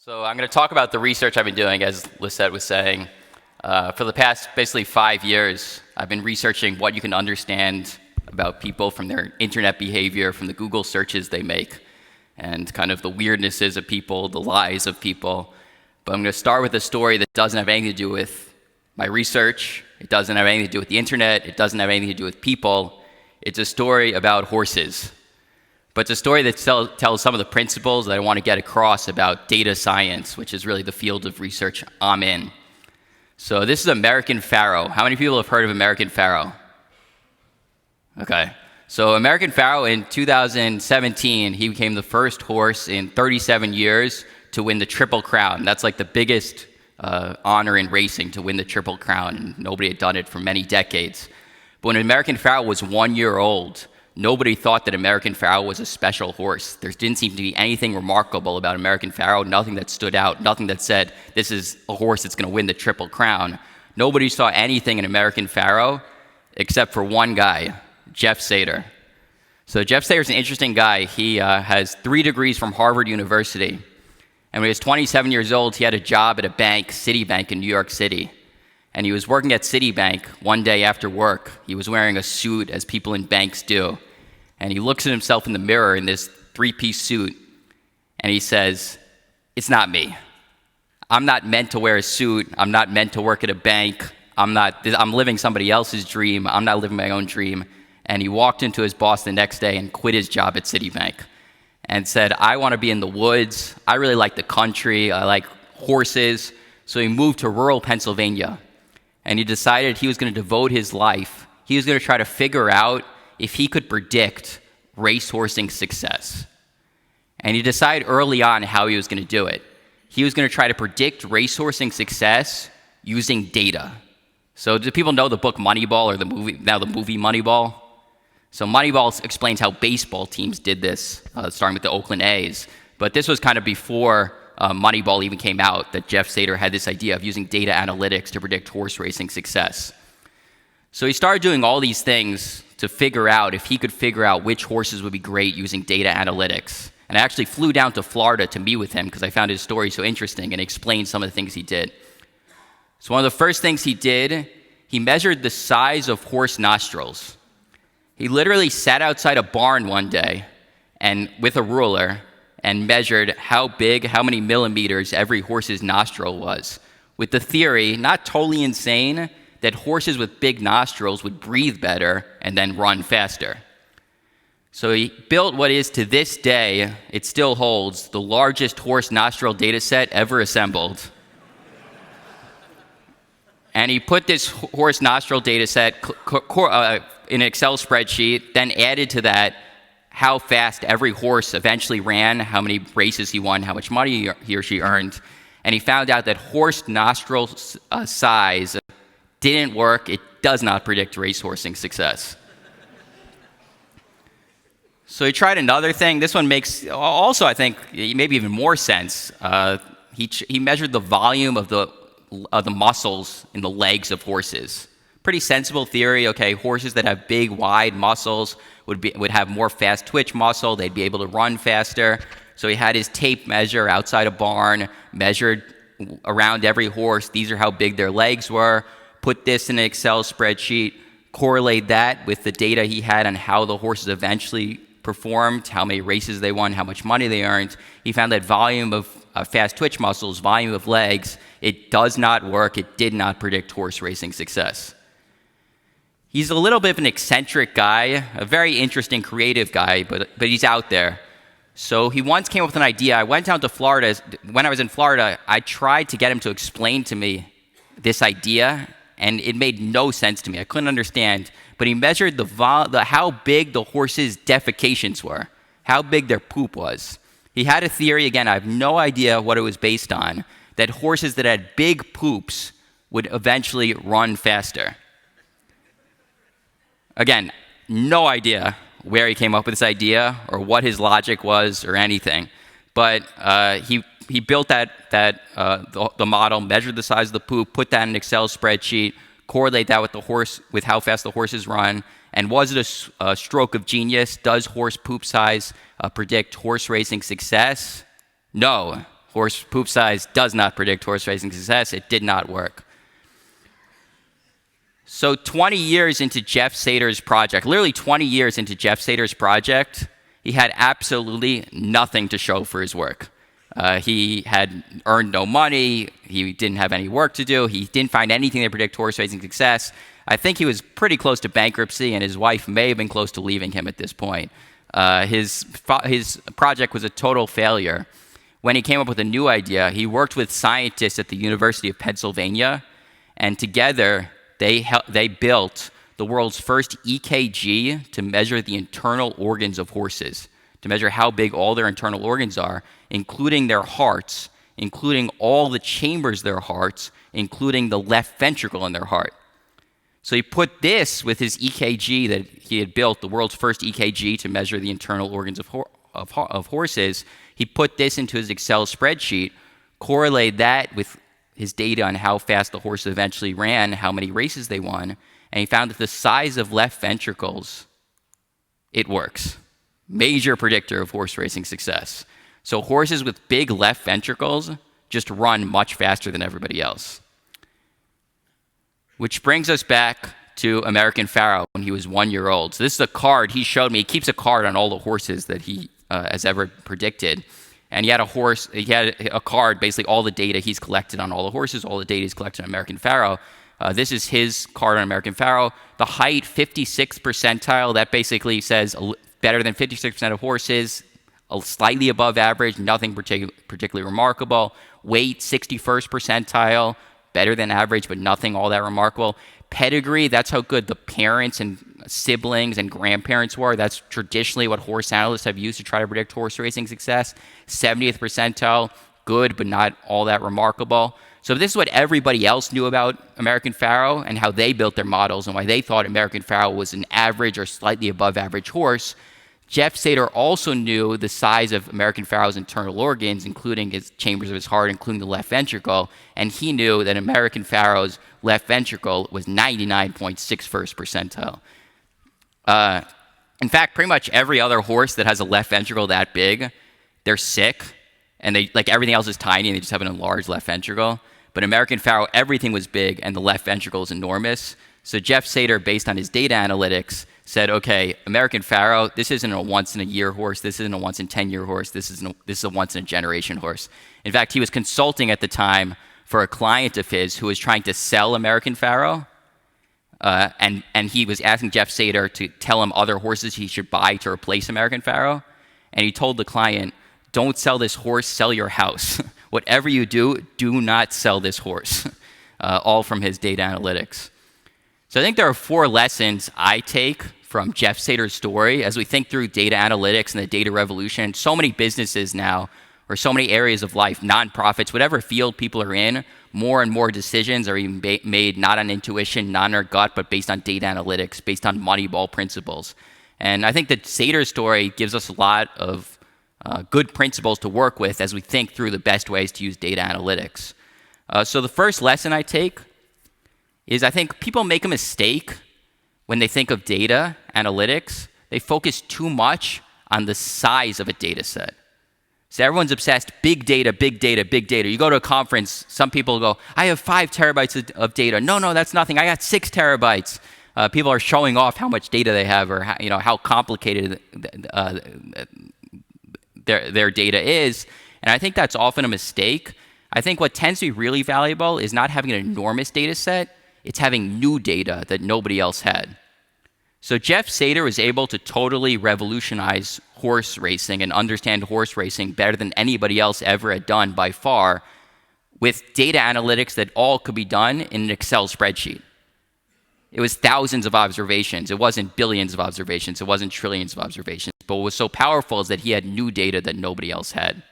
So I'm going to talk about the research I've been doing, as Lisette was saying. For the past basically 5 years, I've been researching what you can understand about people from their internet behavior, from the Google searches they make, and kind of the weirdnesses of people, the lies of people. But I'm going to start with a story that doesn't have anything to do with my research. It doesn't have anything to do with the internet. It doesn't have anything to do with people. It's a story about horses. But it's a story that tells some of the principles that I want to get across about data science, which is really the field of research I'm in. So this is American Pharoah. How many people have heard of American Pharoah? Okay. So American Pharoah in 2017, he became the first horse in 37 years to win the Triple Crown. That's like the biggest honor in racing, to win the Triple Crown. And nobody had done it for many decades. But when American Pharoah was 1 year old, nobody thought that American Pharoah was a special horse. There didn't seem to be anything remarkable about American Pharoah, nothing that stood out, nothing that said, this is a horse that's going to win the Triple Crown. Nobody saw anything in American Pharoah except for one guy, Jeff Sater. So Jeff Sater's an interesting guy. He has 3 degrees from Harvard University. And when he was 27 years old, he had a job at a bank, Citibank in New York City. And he was working at Citibank one day after work. He was wearing a suit, as people in banks do. And he looks at himself in the mirror in this 3-piece suit, and he says, it's not me. I'm not meant to wear a suit. I'm not meant to work at a bank. I'm living somebody else's dream. I'm not living my own dream. And he walked into his boss the next day and quit his job at Citibank and said, I want to be in the woods. I really like the country. I like horses. So he moved to rural Pennsylvania. And he decided he was going to devote his life. He was going to try to figure out if he could predict racehorsing success. And he decided early on how he was going to do it. He was going to try to predict racehorsing success using data. So do people know the book Moneyball, or the movie Moneyball? So Moneyball explains how baseball teams did this, starting with the Oakland A's. But this was kind of before Moneyball even came out, that Jeff Sater had this idea of using data analytics to predict horse racing success. So he started doing all these things to figure out if he could figure out which horses would be great using data analytics. And I actually flew down to Florida to meet with him because I found his story so interesting and explained some of the things he did. So one of the first things he did, he measured the size of horse nostrils. He literally sat outside a barn one day and with a ruler and measured how big, how many millimeters every horse's nostril was, with the theory, not totally insane, that horses with big nostrils would breathe better and then run faster. So he built what is, to this day, it still holds, the largest horse nostril data set ever assembled. And he put this horse nostril data set in an Excel spreadsheet, then added to that how fast every horse eventually ran, how many races he won, how much money he or she earned. And he found out that horse nostril size didn't work. It does not predict racehorsing success. So he tried another thing. This one makes also, I think, maybe even more sense. He measured the volume of the muscles in the legs of horses. Pretty sensible theory. Okay, horses that have big, wide muscles would have more fast twitch muscle. They'd be able to run faster. So he had his tape measure outside a barn, measured around every horse. These are how big their legs were. Put this in an Excel spreadsheet, correlate that with the data he had on how the horses eventually performed, how many races they won, how much money they earned. He found that volume of fast twitch muscles, volume of legs, it does not work. It did not predict horse racing success. He's a little bit of an eccentric guy, a very interesting, creative guy, but he's out there. So he once came up with an idea. I went down to Florida. When I was in Florida, I tried to get him to explain to me this idea, and it made no sense to me. I couldn't understand. But he measured how big the horses' defecations were, how big their poop was. He had a theory, again, I have no idea what it was based on, that horses that had big poops would eventually run faster. Again, no idea where he came up with this idea or what his logic was or anything. But he built the model, measured the size of the poop, put that in an Excel spreadsheet, correlate that with how fast the horses run. And was it a stroke of genius? Does horse poop size predict horse racing success? No. Horse poop size does not predict horse racing success. It did not work. So 20 years into Jeff Sater's project, literally 20 years into Jeff Sater's project, he had absolutely nothing to show for his work. He had earned no money. He didn't have any work to do. He didn't find anything to predict horse racing success. I think he was pretty close to bankruptcy, and his wife may have been close to leaving him at this point. His project was a total failure. When he came up with a new idea, he worked with scientists at the University of Pennsylvania, and together they built the world's first EKG to measure the internal organs of horses, to measure how big all their internal organs are, including their hearts, including all the chambers of their hearts, including the left ventricle in their heart. So he put this with his EKG that he had built, the world's first EKG to measure the internal organs of horses. He put this into his Excel spreadsheet, correlated that with his data on how fast the horse eventually ran, how many races they won, and he found that the size of left ventricles, it works. Major predictor of horse racing success. So horses with big left ventricles just run much faster than everybody else. Which brings us back to American Pharoah when he was 1 year old. So this is a card he showed me. He keeps a card on all the horses that he has ever predicted. And he had a card, basically all the data he's collected on all the horses, all the data he's collected on American Pharoah. This is his card on American Pharoah. The height, 56th percentile. That basically says better than 56% of horses, slightly above average, nothing particularly remarkable. Weight, 61st percentile, better than average, but nothing all that remarkable. Pedigree, that's how good the parents and siblings and grandparents were. That's traditionally what horse analysts have used to try to predict horse racing success. 70th percentile, good, but not all that remarkable. So this is what everybody else knew about American Pharoah and how they built their models and why they thought American Pharoah was an average or slightly above average horse. Jeff Sater also knew the size of American Pharoah's internal organs, including his chambers of his heart, including the left ventricle, and he knew that American Pharoah's left ventricle was 99.61st percentile. In fact, pretty much every other horse that has a left ventricle that big, they're sick, and they like everything else is tiny, and they just have an enlarged left ventricle. But American Pharoah, everything was big, and the left ventricle is enormous. So Jeff Sater, based on his data analytics, said, okay, American Pharoah, this isn't a once-in-a-year horse. This isn't a once-in-10-year horse. This is a once-in-a-generation horse. In fact, he was consulting at the time for a client of his who was trying to sell American Pharoah, and he was asking Jeff Sater to tell him other horses he should buy to replace American Pharoah. And he told the client, don't sell this horse, sell your house. Whatever you do, do not sell this horse. All from his data analytics. So I think there are 4 lessons I take from Jeff Sater's story as we think through data analytics and the data revolution. So many businesses now, or so many areas of life, nonprofits, whatever field people are in, more and more decisions are even made not on intuition, not on our gut, but based on data analytics, based on Moneyball principles. And I think that Sater's story gives us a lot of good principles to work with as we think through the best ways to use data analytics. So the first lesson I take is I think people make a mistake when they think of data analytics. They focus too much on the size of a data set. So everyone's obsessed, big data, big data, big data. You go to a conference, some people go, I have 5 terabytes of data. No, that's nothing. I got 6 terabytes. People are showing off how much data they have or how complicated their data is. And I think that's often a mistake. I think what tends to be really valuable is not having an enormous data set. It's having new data that nobody else had. So Jeff Sater was able to totally revolutionize horse racing and understand horse racing better than anybody else ever had done by far with data analytics that all could be done in an Excel spreadsheet. It was thousands of observations. It wasn't billions of observations. It wasn't trillions of observations. But what was so powerful is that he had new data that nobody else had.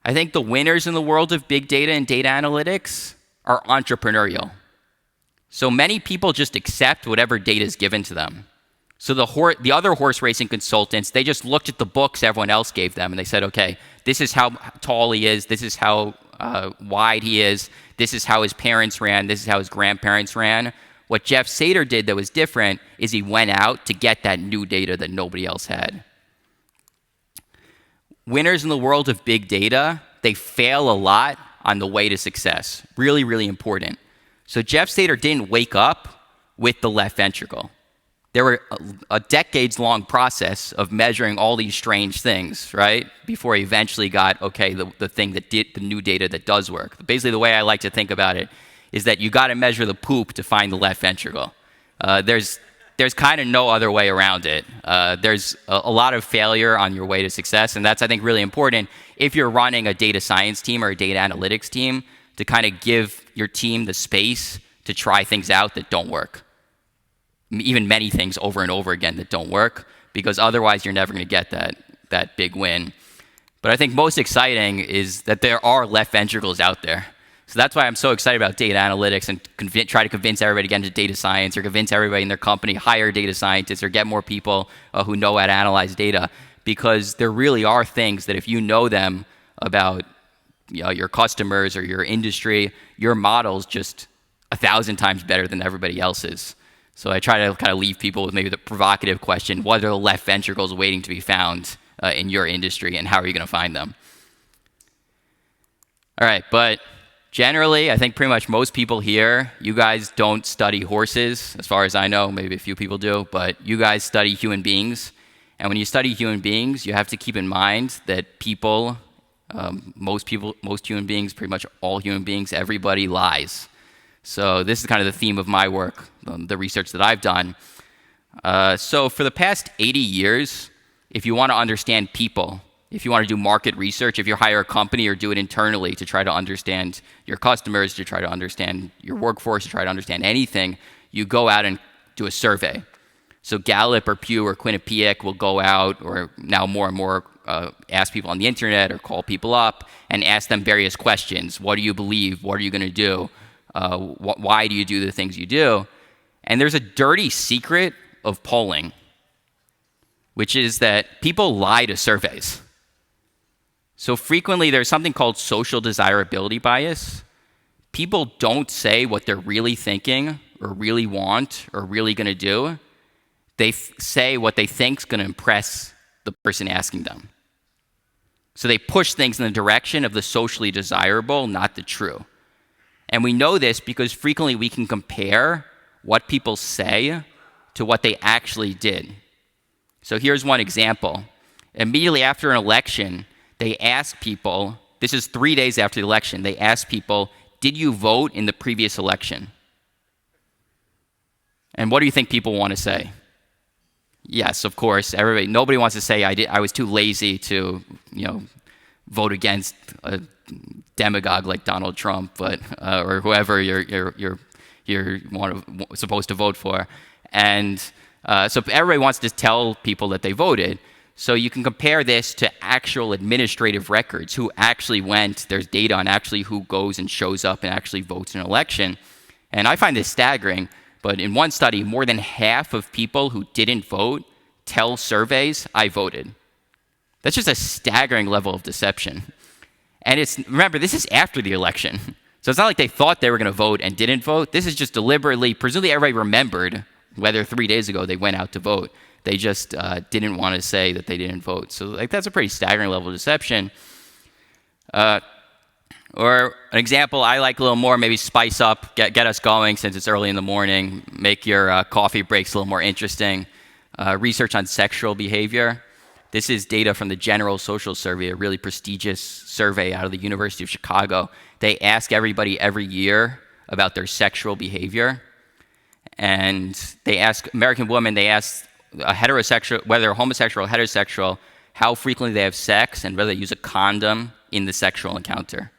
I think the winners in the world of big data and data analytics are entrepreneurial. So many people just accept whatever data is given to them. So the other horse racing consultants, they just looked at the books everyone else gave them and they said, okay, this is how tall he is, this is how wide he is, this is how his parents ran, this is how his grandparents ran. What Jeff Sater did that was different is he went out to get that new data that nobody else had. winners in the world of big data, they fail a lot on the way to success. Really, really important. So Jeff Stater didn't wake up with the left ventricle. There were a decades-long process of measuring all these strange things, right? Before he eventually got, okay, the thing that did, the new data that does work. Basically, the way I like to think about it is that you got to measure the poop to find the left ventricle. There's kind of no other way around it. There's a lot of failure on your way to success, and that's, I think, really important if you're running a data science team or a data analytics team to kind of give your team the space to try things out that don't work. Even many things over and over again that don't work, because otherwise you're never going to get that big win. But I think most exciting is that there are left ventricles out there. So that's why I'm so excited about data analytics and try to convince everybody to get into data science, or convince everybody in their company hire data scientists, or get more people who know how to analyze data. Because there really are things that if you know them about your customers or your industry, your model's just 1,000 times better than everybody else's. So I try to kind of leave people with maybe the provocative question: what are the left ventricles waiting to be found in your industry, and how are you going to find them? All right, but generally, I think pretty much most people here, you guys don't study horses, as far as I know. Maybe a few people do, but you guys study human beings. And when you study human beings, you have to keep in mind that people, most human beings, pretty much all human beings, everybody lies. So this is kind of the theme of my work, the research that I've done. So for the past 80 years, if you want to understand people, if you want to do market research, if you hire a company or do it internally to try to understand your customers, to try to understand your workforce, to try to understand anything, you go out and do a survey. So Gallup or Pew or Quinnipiac will go out, or now more and more ask people on the internet or call people up and ask them various questions. What do you believe? What are you going to do? Why do you do the things you do? And there's a dirty secret of polling, which is that people lie to surveys. So frequently there's something called social desirability bias. People don't say what they're really thinking or really want or really going to do. They say what they think is going to impress the person asking them. So they push things in the direction of the socially desirable, not the true. And we know this because frequently we can compare what people say to what they actually did. So here's one example. Immediately after an election, they ask people, this is 3 days after the election, they ask people, did you vote in the previous election? And what do you think people want to say? Yes, of course. Nobody wants to say I was too lazy to, vote against a demagogue like Donald Trump, but or whoever you're supposed to vote for. And so everybody wants to tell people that they voted. So you can compare this to actual administrative records, who actually went. There's data on actually who goes and shows up and actually votes in an election. And I find this staggering. But in one study, more than half of people who didn't vote tell surveys, I voted. That's just a staggering level of deception. And remember, this is after the election. So it's not like they thought they were going to vote and didn't vote. This is just deliberately, presumably everybody remembered whether 3 days ago they went out to vote. They just didn't want to say that they didn't vote. So that's a pretty staggering level of deception. Or an example I like a little more, maybe spice up, get us going since it's early in the morning, make your coffee breaks a little more interesting. Research on sexual behavior. This is data from the General Social Survey, a really prestigious survey out of the University of Chicago. They ask everybody every year about their sexual behavior. And they ask American women, they ask heterosexual, whether they're homosexual or heterosexual, how frequently they have sex and whether they use a condom in the sexual encounter.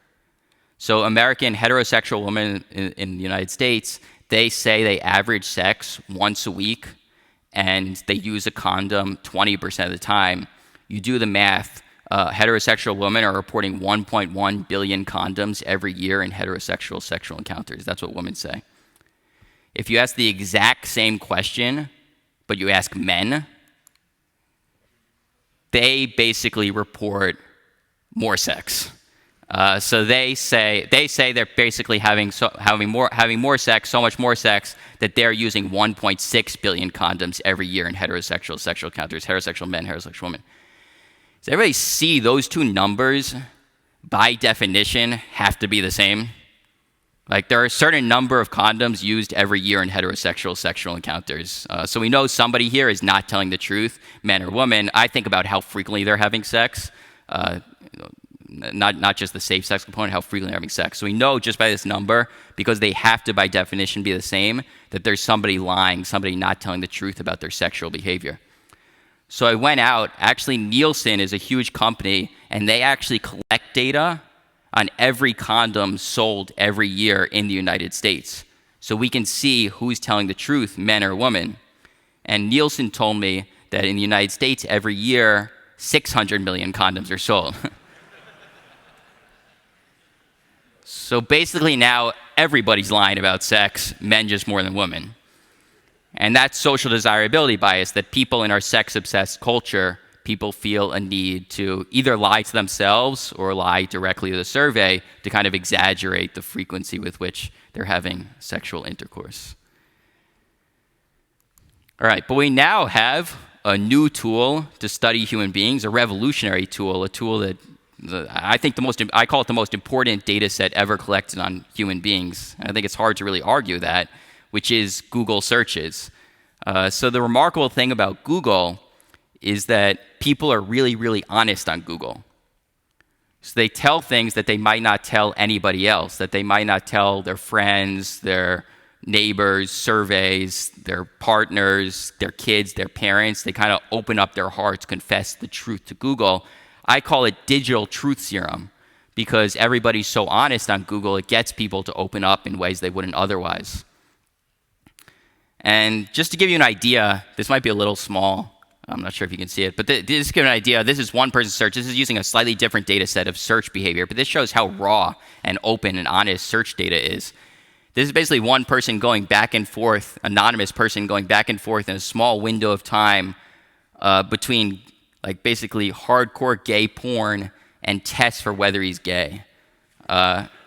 So American heterosexual women in the United States, they say they average sex once a week, and they use a condom 20% of the time. You do the math, heterosexual women are reporting 1.1 billion condoms every year in heterosexual sexual encounters. That's what women say. If you ask the exact same question, but you ask men, they basically report more sex. So they say they're basically having more sex, so much more sex that they're using 1.6 billion condoms every year in heterosexual sexual encounters, heterosexual men, heterosexual women. Does everybody see those two numbers, by definition, have to be the same? Like, there are a certain number of condoms used every year in heterosexual sexual encounters. So we know somebody here is not telling the truth, man or woman. I think about how frequently they're having sex, not just the safe sex component, how frequently they're having sex. So we know just by this number, because they have to, by definition, be the same, that there's somebody lying, somebody not telling the truth about their sexual behavior. So I went out. Actually, Nielsen is a huge company, and they actually collect data on every condom sold every year in the United States. So we can see who's telling the truth, men or women. And Nielsen told me that in the United States, every year, 600 million condoms are sold. So basically now, everybody's lying about sex, men just more than women. And that's social desirability bias, that people in our sex-obsessed culture, people feel a need to either lie to themselves or lie directly to the survey to kind of exaggerate the frequency with which they're having sexual intercourse. All right, but we now have a new tool to study human beings, a revolutionary tool, a tool that I call it the most important data set ever collected on human beings. I think it's hard to really argue that, which is Google searches. So the remarkable thing about Google is that people are really, really honest on Google. So they tell things that they might not tell anybody else, that they might not tell their friends, their neighbors, surveys, their partners, their kids, their parents. They kind of open up their hearts, confess the truth to Google. I call it digital truth serum because everybody's so honest on Google, it gets people to open up in ways they wouldn't otherwise. And just to give you an idea, this might be a little small. I'm not sure if you can see it, but just to give you an idea, this is one person's search. This is using a slightly different data set of search behavior, but this shows how raw and open and honest search data is. This is basically one person going back and forth, anonymous person going back and forth in a small window of time between like basically hardcore gay porn and tests for whether he's gay,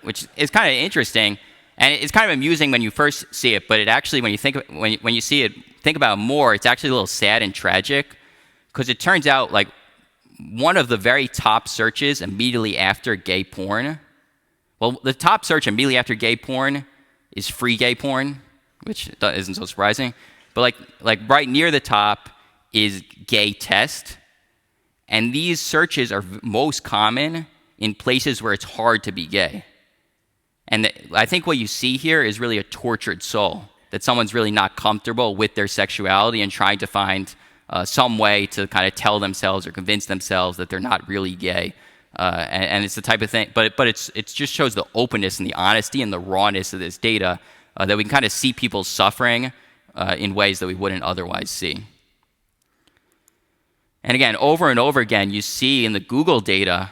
which is kind of interesting. And it's kind of amusing when you first see it, but it actually, when you see it, think about it more, it's actually a little sad and tragic, because it turns out like one of the very top searches immediately after gay porn, well, the top search immediately after gay porn is free gay porn, which isn't so surprising, but like right near the top is gay test, and these searches are most common in places where it's hard to be gay. And I think what you see here is really a tortured soul, that someone's really not comfortable with their sexuality and trying to find some way to kind of tell themselves or convince themselves that they're not really gay. And it's the type of thing, but it just shows the openness and the honesty and the rawness of this data that we can kind of see people suffering in ways that we wouldn't otherwise see. And again, over and over again, you see in the Google data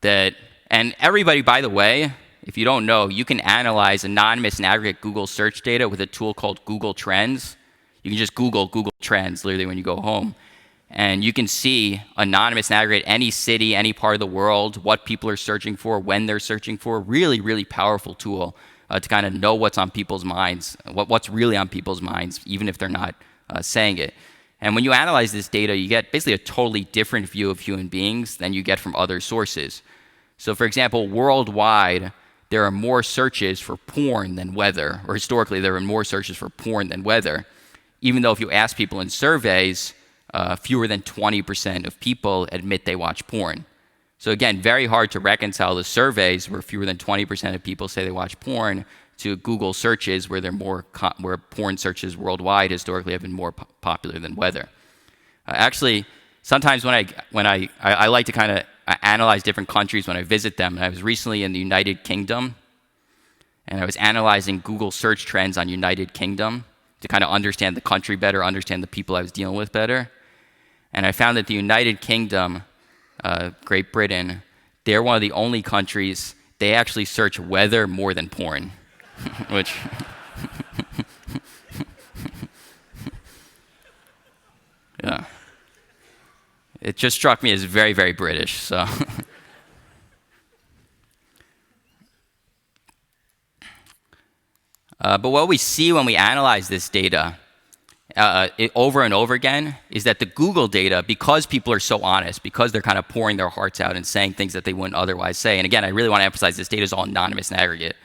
that, and everybody, by the way, if you don't know, you can analyze anonymous and aggregate Google search data with a tool called Google Trends. You can just Google Trends literally when you go home. And you can see anonymous and aggregate any city, any part of the world, what people are searching for, when they're searching for. Really, really powerful tool to kind of know what's on people's minds, what's really on people's minds, even if they're not saying it. And when you analyze this data, you get basically a totally different view of human beings than you get from other sources. So for example, worldwide, there are more searches for porn than weather, or historically there are more searches for porn than weather, even though if you ask people in surveys, fewer than 20% of people admit they watch porn. So again, very hard to reconcile the surveys where fewer than 20% of people say they watch porn to Google searches where where porn searches worldwide historically have been more popular than weather. Actually, sometimes when I like to kind of analyze different countries when I visit them. And I was recently in the United Kingdom, and I was analyzing Google search trends on United Kingdom to kind of understand the country better, understand the people I was dealing with better. And I found that the United Kingdom, Great Britain, they're one of the only countries, they actually search weather more than porn, which... yeah. It just struck me as very, very British, so. But what we see when we analyze this data over and over again is that the Google data, because people are so honest, because they're kind of pouring their hearts out and saying things that they wouldn't otherwise say, and again, I really want to emphasize this data is all anonymous and aggregate,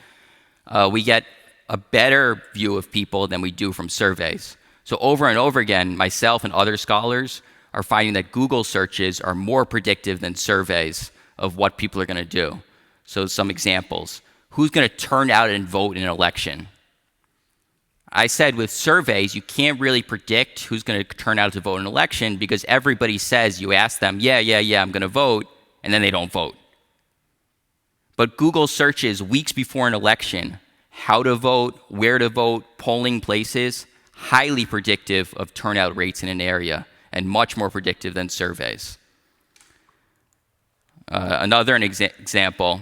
we get a better view of people than we do from surveys. So over and over again, myself and other scholars are finding that Google searches are more predictive than surveys of what people are going to do. So some examples. Who's going to turn out and vote in an election? I said with surveys, you can't really predict who's going to turn out to vote in an election because everybody says, you ask them, yeah, I'm going to vote, and then they don't vote. But Google searches weeks before an election, how to vote, where to vote, polling places, highly predictive of turnout rates in an area and much more predictive than surveys. Another example,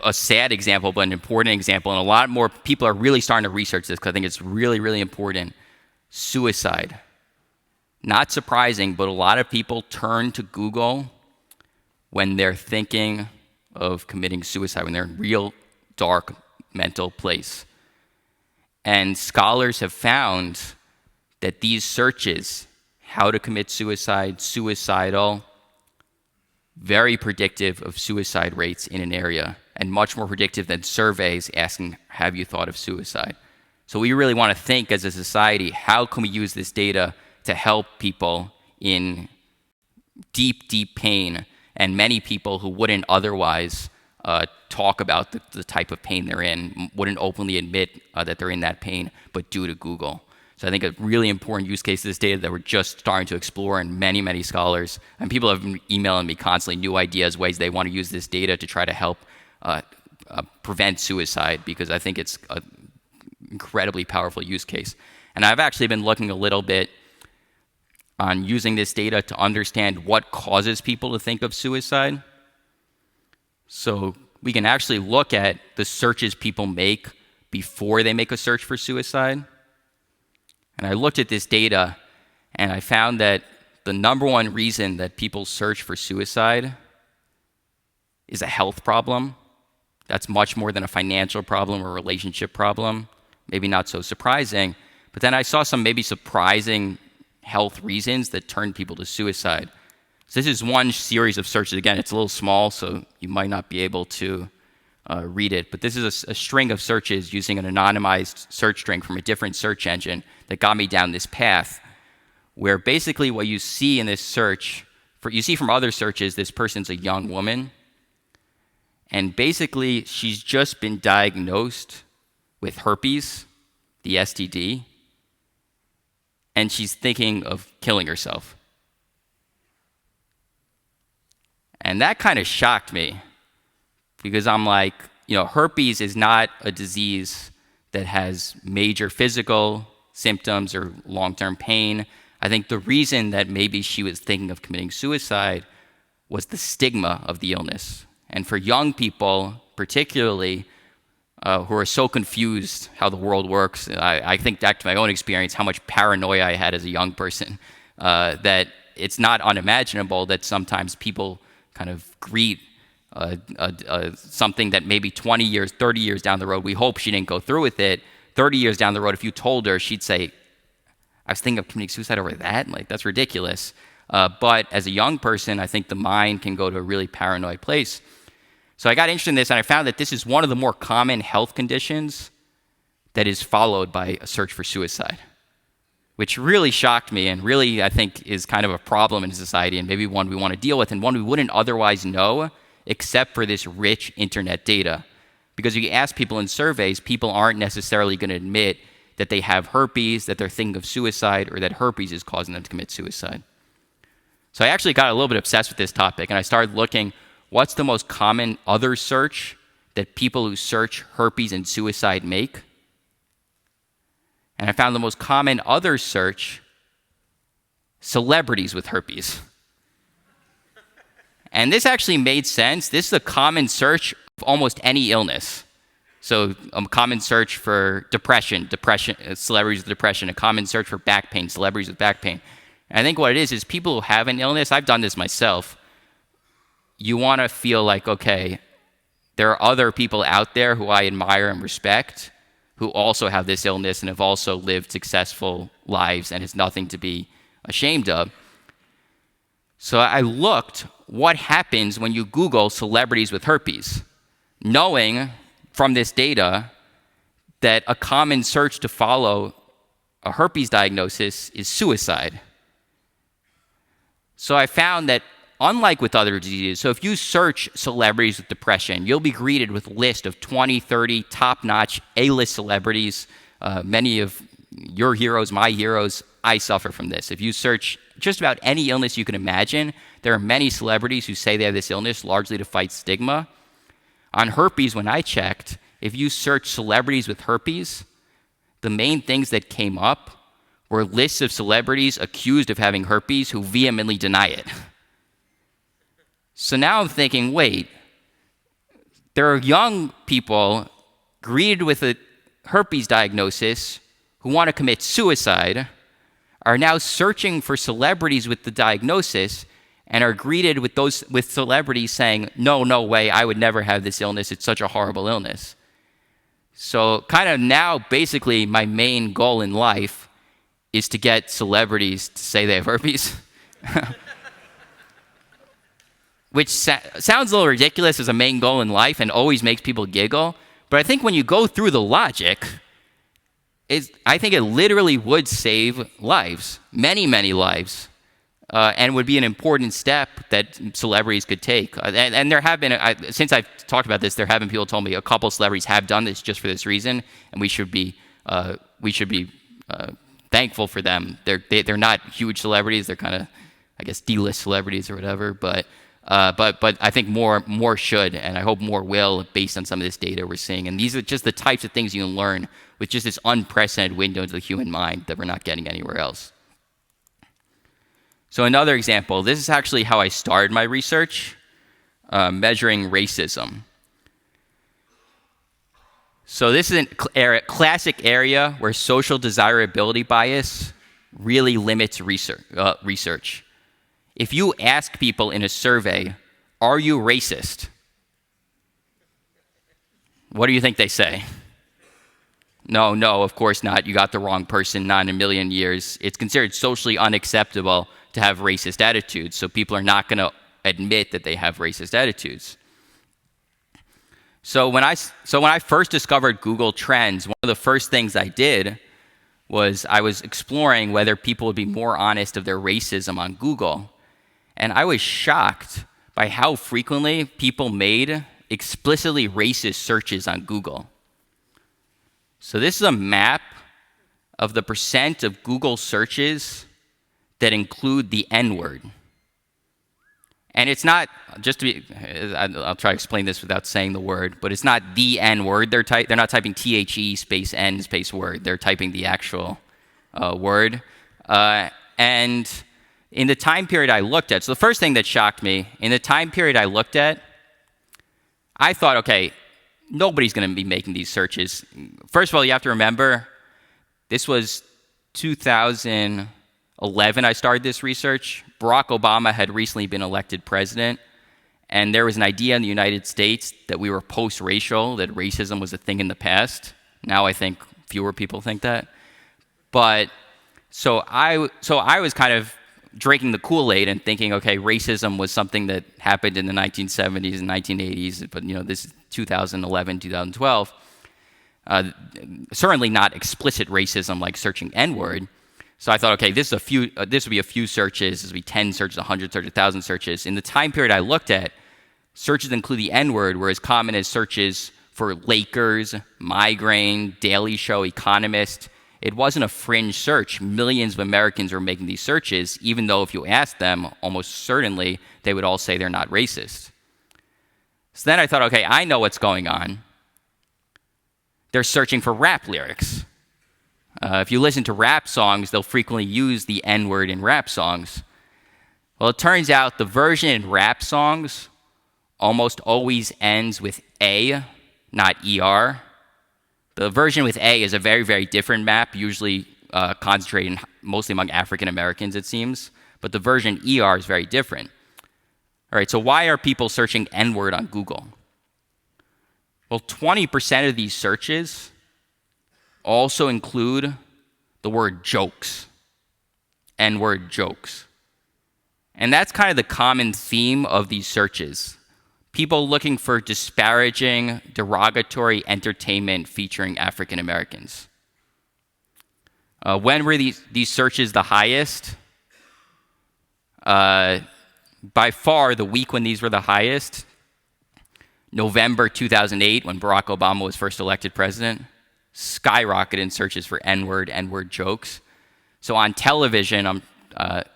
a sad example, but an important example, and a lot more people are really starting to research this because I think it's really, really important. Suicide. Not surprising, but a lot of people turn to Google when they're thinking of committing suicide, when they're in real dark mental place. And scholars have found that these searches, how to commit suicide, suicidal, very predictive of suicide rates in an area and much more predictive than surveys asking, have you thought of suicide? So we really want to think as a society, how can we use this data to help people in deep, deep pain and many people who wouldn't otherwise talk about the type of pain they're in, wouldn't openly admit that they're in that pain, but due to Google. So I think a really important use case of this data that we're just starting to explore, and many, many scholars, and people have been emailing me constantly new ideas, ways they want to use this data to try to help prevent suicide, because I think it's an incredibly powerful use case. And I've actually been looking a little bit on using this data to understand what causes people to think of suicide. So we can actually look at the searches people make before they make a search for suicide. And I looked at this data, and I found that the number one reason that people search for suicide is a health problem. That's much more than a financial problem or relationship problem. Maybe not so surprising. But then I saw some maybe surprising health reasons that turned people to suicide. So this is one series of searches. Again, it's a little small, so you might not be able to read it. But this is a string of searches using an anonymized search string from a different search engine that got me down this path, where basically what you see in this search, you see from other searches, this person's a young woman, and basically she's just been diagnosed with herpes, the STD, and she's thinking of killing herself. And that kind of shocked me, because I'm like, herpes is not a disease that has major physical symptoms or long-term pain. I think the reason that maybe she was thinking of committing suicide was the stigma of the illness. And for young people, particularly, who are so confused how the world works, I think back to my own experience, how much paranoia I had as a young person, that it's not unimaginable that sometimes people kind of greet something that maybe 20 years, 30 years down the road, we hope she didn't go through with it. 30 years down the road, if you told her, she'd say, I was thinking of committing suicide over that? Like, that's ridiculous. But as a young person, I think the mind can go to a really paranoid place. So I got interested in this, and I found that this is one of the more common health conditions that is followed by a search for suicide, which really shocked me and really, I think, is kind of a problem in society and maybe one we want to deal with and one we wouldn't otherwise know except for this rich internet data. Because if you ask people in surveys, people aren't necessarily going to admit that they have herpes, that they're thinking of suicide, or that herpes is causing them to commit suicide. So I actually got a little bit obsessed with this topic, and I started looking, what's the most common other search that people who search herpes and suicide make? And I found the most common other search, celebrities with herpes. And this actually made sense. This is a common search of almost any illness. So a common search for depression, celebrities with depression, a common search for back pain, celebrities with back pain. And I think what it is people who have an illness, I've done this myself, you want to feel like, okay, there are other people out there who I admire and respect, who also have this illness and have also lived successful lives, and it's nothing to be ashamed of. So I looked what happens when you Google celebrities with herpes, knowing from this data that a common search to follow a herpes diagnosis is suicide. So I found that unlike with other diseases, so if you search celebrities with depression, you'll be greeted with a list of 20, 30 top-notch A-list celebrities. Many of your heroes, my heroes, I suffer from this. If you search just about any illness you can imagine, there are many celebrities who say they have this illness largely to fight stigma. On herpes, when I checked, if you search celebrities with herpes, the main things that came up were lists of celebrities accused of having herpes who vehemently deny it. So now I'm thinking, wait, there are young people greeted with a herpes diagnosis who want to commit suicide, are now searching for celebrities with the diagnosis, and are greeted with celebrities saying, no way, I would never have this illness, it's such a horrible illness. So kind of now, basically, my main goal in life is to get celebrities to say they have herpes. Which sounds a little ridiculous as a main goal in life and always makes people giggle. But I think when you go through the logic, I think it literally would save lives, many, many lives, and would be an important step that celebrities could take. And there have been, since I've talked about this, there have been people told me a couple of celebrities have done this just for this reason, and we should be thankful for them. They're not huge celebrities; they're kind of, I guess, D-list celebrities or whatever. But I think more should, and I hope more will, based on some of this data we're seeing. And these are just the types of things you can learn with just this unprecedented window into the human mind that we're not getting anywhere else. So another example, this is actually how I started my research, measuring racism. So this is a classic area where social desirability bias really limits research. If you ask people in a survey, are you racist? What do you think they say? No, of course not. You got the wrong person, not in a million years. It's considered socially unacceptable to have racist attitudes, so people are not going to admit that they have racist attitudes. So when I first discovered Google Trends, one of the first things I did was I was exploring whether people would be more honest of their racism on Google. And I was shocked by how frequently people made explicitly racist searches on Google. So this is a map of the percent of Google searches that include the N-word. And it's not, I'll try to explain this without saying the word, but it's not the N-word. They're not typing THE space N space word. They're typing the actual word. And in the time period I looked at, so the first thing that shocked me, in the time period I looked at, I thought, okay, nobody's going to be making these searches. First of all, you have to remember, this was 2011 I started this research. Barack Obama had recently been elected president, and there was an idea in the United States that we were post-racial, that racism was a thing in the past. Now I think fewer people think that. But so I was kind of drinking the Kool-Aid and thinking, okay, racism was something that happened in the 1970s and 1980s, but this is 2011, 2012. Certainly not explicit racism like searching N-word. So I thought, okay, this would be a few searches. This would be 10 searches, 100 searches, 1,000 searches. In the time period I looked at, searches that include the N-word were as common as searches for Lakers, migraine, Daily Show, Economist. It wasn't a fringe search. Millions of Americans were making these searches, even though if you asked them, almost certainly they would all say they're not racist. So then I thought, okay, I know what's going on. They're searching for rap lyrics. If you listen to rap songs, they'll frequently use the N-word in rap songs. Well, it turns out the version in rap songs almost always ends with A, not ER. The version with A is a very, very different map, usually concentrated mostly among African Americans, it seems. But the version ER is very different. All right, so why are people searching N-word on Google? Well, 20% of these searches also include the word jokes, N-word jokes. And that's kind of the common theme of these searches. People looking for disparaging, derogatory entertainment featuring African Americans. When were these searches the highest? By far, the week when these were the highest, November 2008, when Barack Obama was first elected president, skyrocketed in searches for N-word jokes. So on television,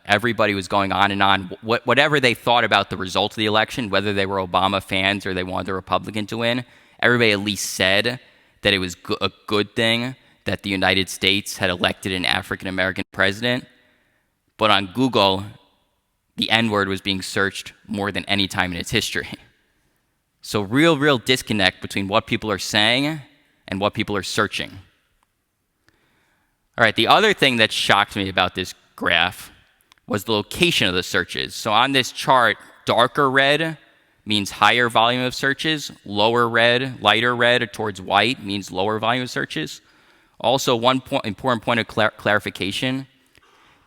everybody was going on and on. Whatever they thought about the result of the election, whether they were Obama fans or they wanted a Republican to win, everybody at least said that it was a good thing that the United States had elected an African-American president. But on Google, the N-word was being searched more than any time in its history. So real disconnect between what people are saying and what people are searching. All right, the other thing that shocked me about this graph was the location of the searches. So on this chart, darker red means higher volume of searches, lower red, lighter red towards white means lower volume of searches. Also, one important point of clarification,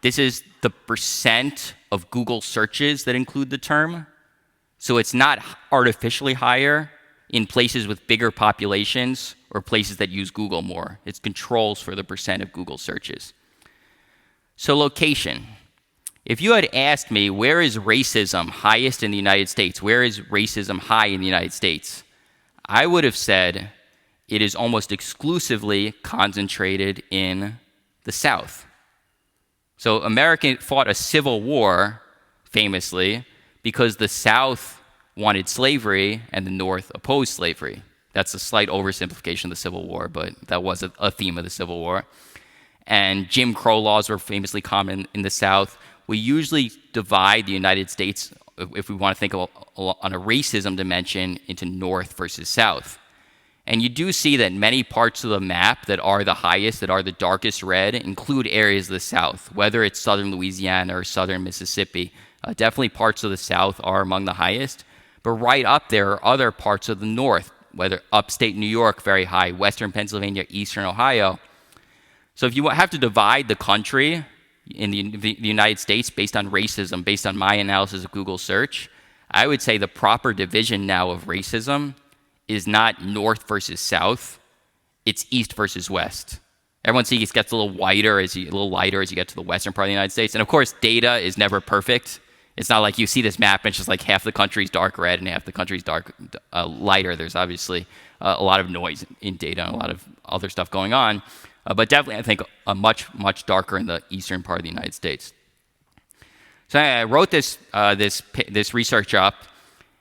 this is the percent of Google searches that include the term. So it's not artificially higher in places with bigger populations or places that use Google more. It's controls for the percent of Google searches. So location. If you had asked me, where is racism highest in the United States? Where is racism high in the United States? I would have said it is almost exclusively concentrated in the South. So America fought a civil war, famously, because the South wanted slavery and the North opposed slavery. That's a slight oversimplification of the Civil War, but that was a theme of the Civil War. And Jim Crow laws were famously common in the South. We usually divide the United States, if we want to think of on a racism dimension, into North versus South. And you do see that many parts of the map that are the highest, that are the darkest red, include areas of the South, whether it's southern Louisiana or southern Mississippi. Definitely parts of the South are among the highest. But right up there are other parts of the North, whether upstate New York, very high, western Pennsylvania, eastern Ohio. So if you have to divide the country in the United States based on racism, based on my analysis of Google search, I would say the proper division now of racism is not North versus South, it's East versus West. Everyone sees it gets a little lighter as you get to the western part of the United States. And of course, data is never perfect. It's not like you see this map and it's just like half the country's dark red and half the country's lighter. There's obviously a lot of noise in data and a lot of other stuff going on. But definitely, I think, much darker in the eastern part of the United States. So I wrote this research up,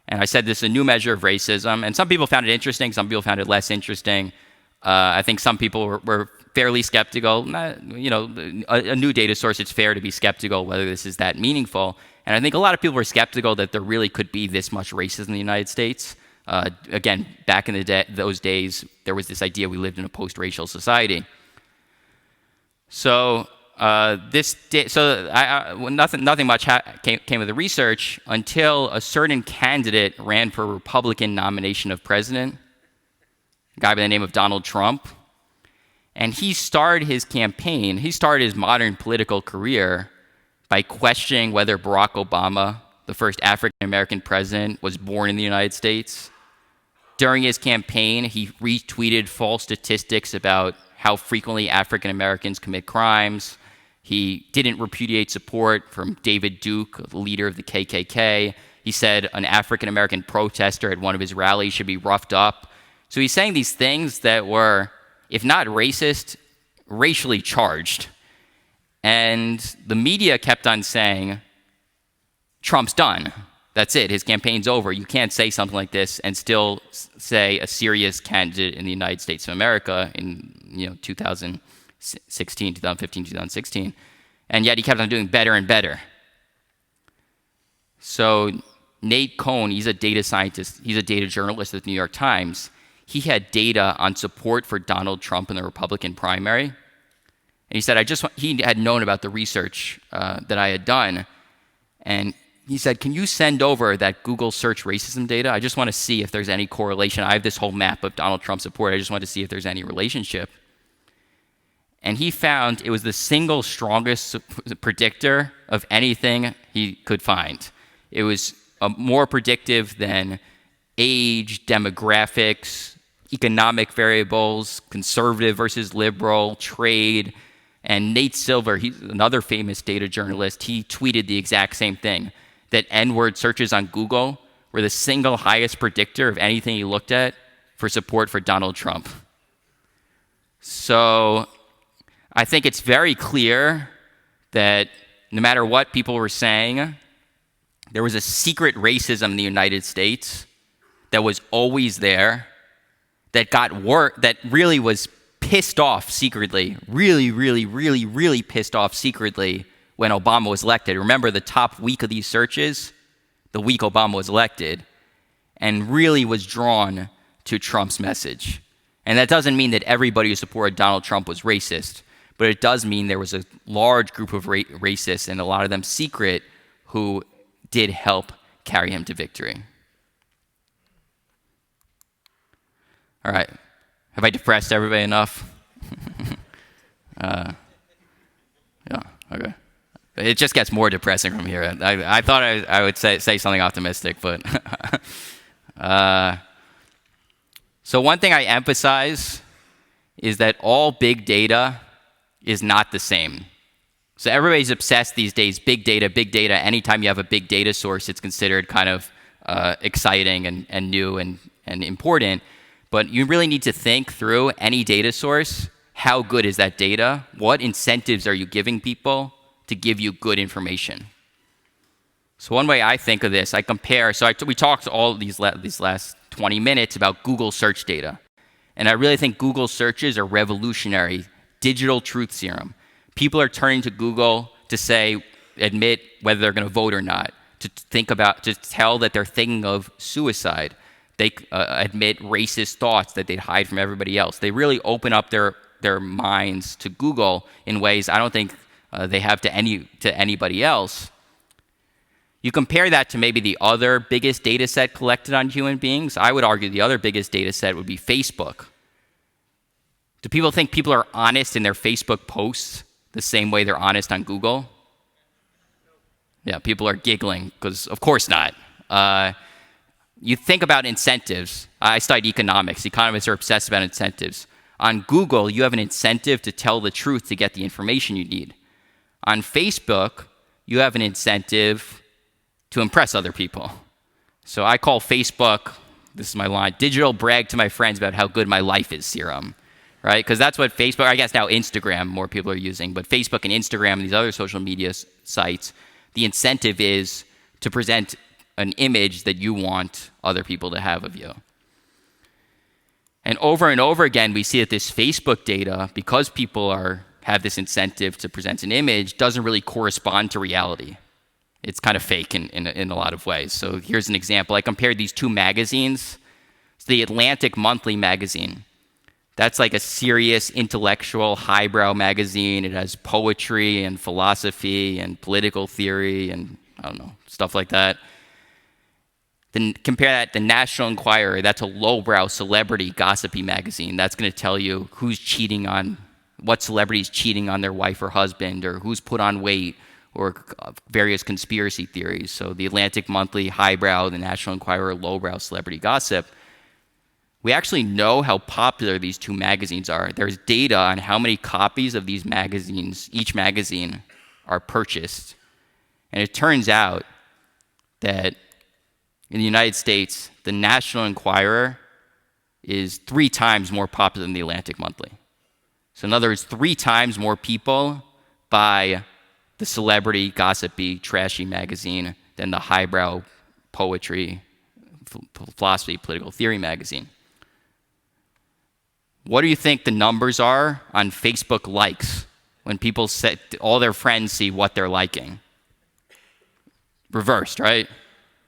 and I said this is a new measure of racism. And some people found it interesting, some people found it less interesting. I think some people were fairly skeptical. A new data source, it's fair to be skeptical whether this is that meaningful. And I think a lot of people were skeptical that there really could be this much racism in the United States. Again, back in those days, there was this idea we lived in a post-racial society. So nothing much came of the research until a certain candidate ran for a Republican nomination of president, a guy by the name of Donald Trump. And he started his modern political career by questioning whether Barack Obama, the first African-American president, was born in the United States. During his campaign, he retweeted false statistics about how frequently African Americans commit crimes. He didn't repudiate support from David Duke, the leader of the KKK. He said an African American protester at one of his rallies should be roughed up. So he's saying these things that were, if not racist, racially charged. And the media kept on saying, Trump's done. That's it. His campaign's over. You can't say something like this and still say a serious candidate in the United States of America in 2016, 2015, 2016. And yet he kept on doing better and better. So Nate Cohn, he's a data scientist. He's a data journalist at the New York Times. He had data on support for Donald Trump in the Republican primary. And he said, he had known about the research that I had done. And he said, can you send over that Google search racism data? I just want to see if there's any correlation. I have this whole map of Donald Trump support. I just want to see if there's any relationship. And he found it was the single strongest predictor of anything he could find. It was more predictive than age, demographics, economic variables, conservative versus liberal, trade. And Nate Silver, he's another famous data journalist, he tweeted the exact same thing, that N-word searches on Google were the single highest predictor of anything he looked at for support for Donald Trump. So I think it's very clear that no matter what people were saying, there was a secret racism in the United States that was always there, that that really was pissed off secretly, really pissed off secretly when Obama was elected. Remember the top week of these searches? The week Obama was elected, and really was drawn to Trump's message. And that doesn't mean that everybody who supported Donald Trump was racist, but it does mean there was a large group of racists, and a lot of them secret, who did help carry him to victory. All right. Have I depressed everybody enough? Yeah, okay. It just gets more depressing from here. I thought I would say something optimistic, but... So one thing I emphasize is that all big data is not the same. So everybody's obsessed these days, big data. Anytime you have a big data source, it's considered kind of exciting and new and important. But you really need to think through any data source. How good is that data? What incentives are you giving people to give you good information? So one way I think of this, I compare. We talked all of these last 20 minutes about Google search data. And I really think Google searches are revolutionary. Digital truth serum. People are turning to Google to admit whether they're going to vote or not, to tell that they're thinking of suicide. They admit racist thoughts that they'd hide from everybody else. They really open up their minds to Google in ways I don't think they have to anybody else. You compare that to maybe the other biggest data set collected on human beings. I would argue the other biggest data set would be Facebook. Do people think people are honest in their Facebook posts the same way they're honest on Google? Yeah, people are giggling because of course not. You think about incentives. I studied economics. Economists are obsessed about incentives. On Google, you have an incentive to tell the truth to get the information you need. On Facebook, you have an incentive to impress other people. So I call Facebook, this is my line, digital brag to my friends about how good my life is serum, right? Because that's what Facebook, I guess now Instagram more people are using, but Facebook and Instagram and these other social media sites, the incentive is to present an image that you want other people to have of you. And over again, we see that this Facebook data, because people have this incentive to present an image, doesn't really correspond to reality. It's kind of fake in a lot of ways. So here's an example. I compared these two magazines. It's the Atlantic Monthly magazine. That's like a serious, intellectual, highbrow magazine. It has poetry and philosophy and political theory and, I don't know, stuff like that. Then compare that to National Enquirer. That's a lowbrow, celebrity, gossipy magazine. That's going to tell you what celebrity's cheating on their wife or husband, or who's put on weight, or various conspiracy theories. So the Atlantic Monthly, highbrow, the National Enquirer, lowbrow, celebrity gossip. We actually know how popular these two magazines are. There's data on how many copies of these magazines, each magazine, are purchased. And it turns out that in the United States, the National Enquirer is 3 times more popular than the Atlantic Monthly. So in other words, 3 times more people buy the celebrity, gossipy, trashy magazine than the highbrow poetry, philosophy, political theory magazine. What do you think the numbers are on Facebook likes when people all their friends see what they're liking? Reversed, right?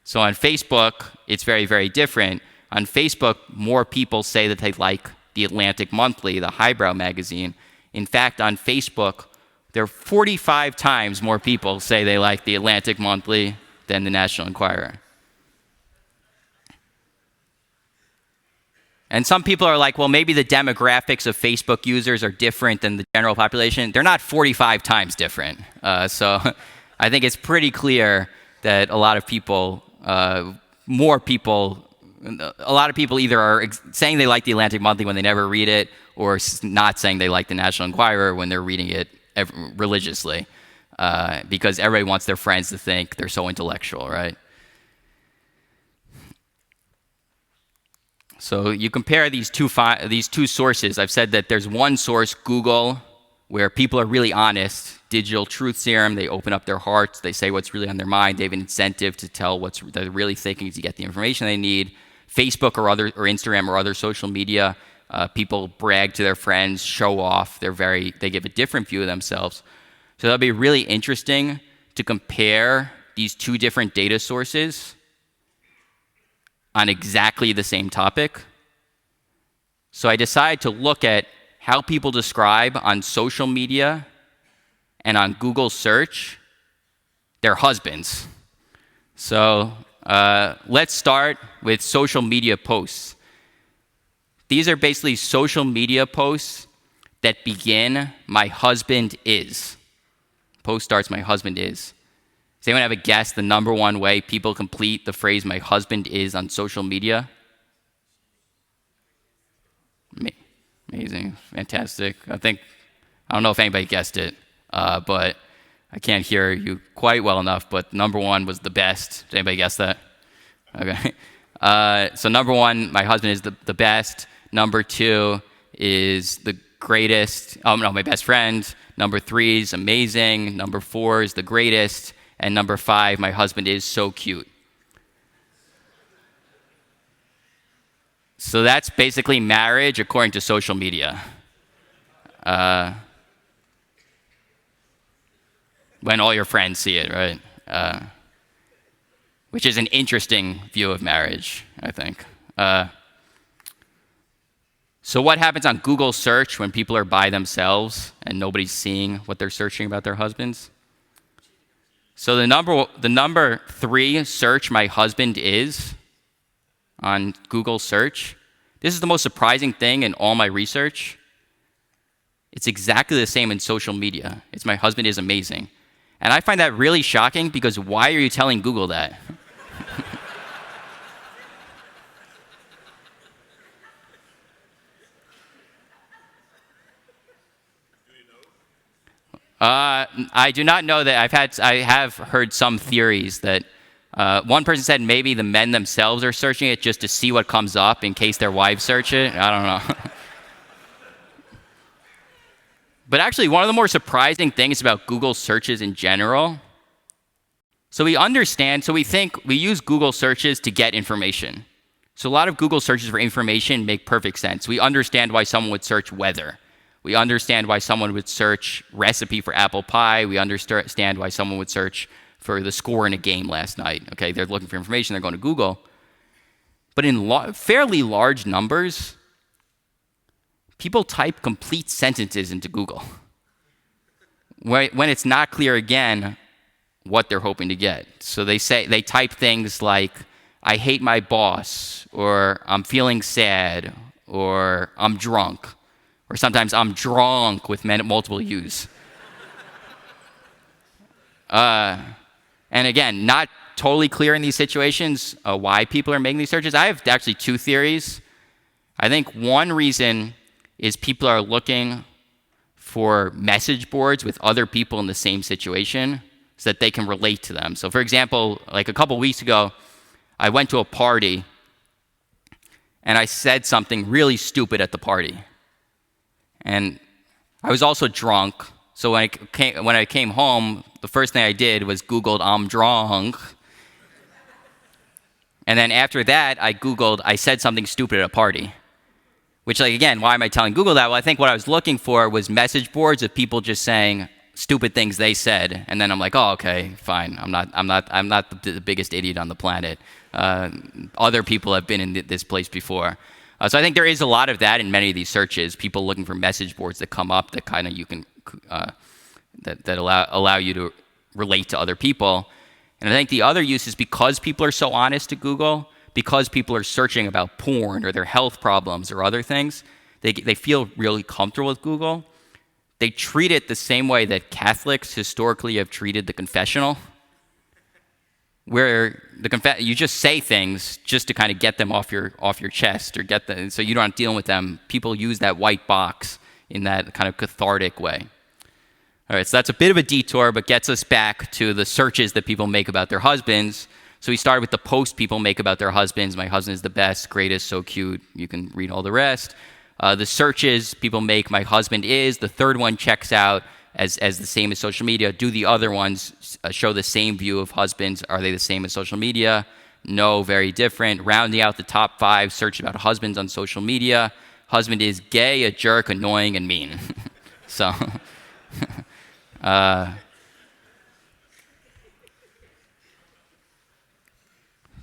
So on Facebook, it's very, very different. On Facebook, more people say that they like the Atlantic Monthly, the highbrow magazine. In fact, on Facebook, there are 45 times more people say they like the Atlantic Monthly than the National Enquirer. And some people are like, well, maybe the demographics of Facebook users are different than the general population. They're not 45 times different. So I think it's pretty clear that a lot of people, a lot of people either are saying they like the Atlantic Monthly when they never read it, or not saying they like the National Enquirer when they're reading it religiously, because everybody wants their friends to think they're so intellectual, right? So you compare these two sources. I've said that there's one source, Google, where people are really honest. Digital truth serum, they open up their hearts, they say what's really on their mind, they have an incentive to tell what they're really thinking to get the information they need. Facebook or Instagram or other social media, people brag to their friends, show off, they give a different view of themselves. So that'll be really interesting to compare these two different data sources on exactly the same topic. So I decided to look at how people describe on social media and on Google search their husbands. So let's start with social media posts. These are basically social media posts that begin, "My husband is." Post starts, "My husband is." Does anyone have a guess the number one way people complete the phrase "my husband is" on social media? Amazing, fantastic. I don't know if anybody guessed it, but I can't hear you quite well enough, but number one was the best. Did anybody guess that? Okay. So number one, "my husband is the best." Number two is "the greatest." Oh no, "my best friend." Number three is "amazing." Number four is "the greatest." And number five, "my husband is so cute." So that's basically marriage according to social media. When all your friends see it, right? Which is an interesting view of marriage, I think. So what happens on Google search when people are by themselves and nobody's seeing what they're searching about their husbands? So the number 3 search, "my husband is," on Google search, this is the most surprising thing in all my research. It's exactly the same in social media. It's "my husband is amazing." And I find that really shocking, because why are you telling Google that? I do not know that. I have heard some theories that one person said maybe the men themselves are searching it just to see what comes up in case their wives search it. I don't know. But actually, one of the more surprising things about Google searches in general, so we use Google searches to get information. So a lot of Google searches for information make perfect sense. We understand why someone would search weather. We understand why someone would search recipe for apple pie. We understand why someone would search for the score in a game last night. Okay, they're looking for information, they're going to Google. But in fairly large numbers, people type complete sentences into Google when it's not clear, again, what they're hoping to get. So they type things like, "I hate my boss," or "I'm feeling sad," or "I'm drunk." Or sometimes "I'm drunk" with multiple U's. And again, not totally clear in these situations why people are making these searches. I have actually 2 theories. I think one reason is people are looking for message boards with other people in the same situation so that they can relate to them. So for example, like a couple weeks ago, I went to a party and I said something really stupid at the party. And I was also drunk, so when I came home, the first thing I did was Googled "I'm drunk." And then after that, I said something stupid at a party. Which, like, again, why am I telling Google that? Well, I think what I was looking for was message boards of people just saying stupid things they said, and then I'm like, oh, okay, fine. I'm not the biggest idiot on the planet. Other people have been in this place before. So I think there is a lot of that in many of these searches. People looking for message boards that come up that kind of you can that allow you to relate to other people. And I think the other use is because people are so honest to Google, because people are searching about porn or their health problems or other things, they feel really comfortable with Google. They treat it the same way that Catholics historically have treated the confessional, where you just say things just to kind of get them off your chest or get them so you don't deal with them. People use that white box in that kind of cathartic way. All right, so that's a bit of a detour, but gets us back to the searches that people make about their husbands. So we started with the posts people make about their husbands. My husband is the best, greatest, so cute. You can read all the rest. The searches people make, my husband is. The third one checks out as the same as social media. Do the other ones show the same view of husbands? Are they the same as social media? No, very different. Rounding out the top 5, search about husbands on social media. Husband is gay, a jerk, annoying, and mean. So,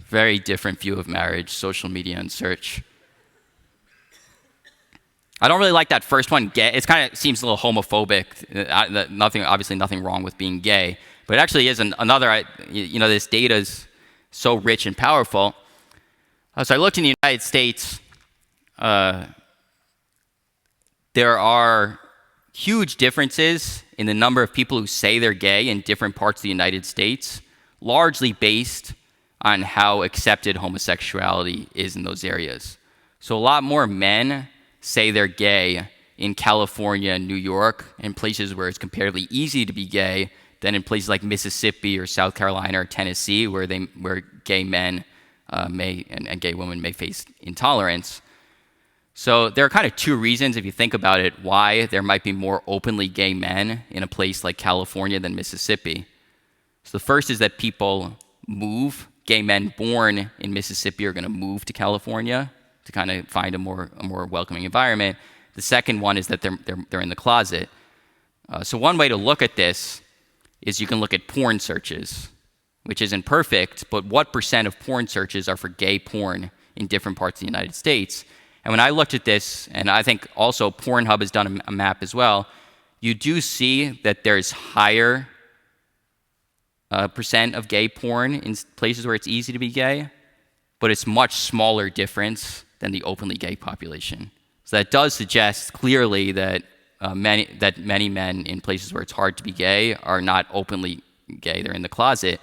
very different view of marriage, social media and search. I don't really like that first one, gay. It kind of seems a little homophobic. Obviously nothing wrong with being gay, but it actually is another, this data is so rich and powerful. So I looked in the United States. There are huge differences in the number of people who say they're gay in different parts of the United States, largely based on how accepted homosexuality is in those areas. So a lot more men say they're gay in California and New York and places where it's comparatively easy to be gay than in places like Mississippi or South Carolina or Tennessee where gay men and gay women may face intolerance. So there are kind of 2 reasons, if you think about it, why there might be more openly gay men in a place like California than Mississippi. So the first is that people move. Gay men born in Mississippi are going to move to California to kind of find a more welcoming environment. The second one is that they're in the closet. So one way to look at this is you can look at porn searches, which isn't perfect, but what % of porn searches are for gay porn in different parts of the United States? And when I looked at this, and I think also Pornhub has done a map as well, you do see that there's higher % of gay porn in places where it's easy to be gay, but it's much smaller difference than the openly gay population. So that does suggest clearly that many men in places where it's hard to be gay are not openly gay, they're in the closet.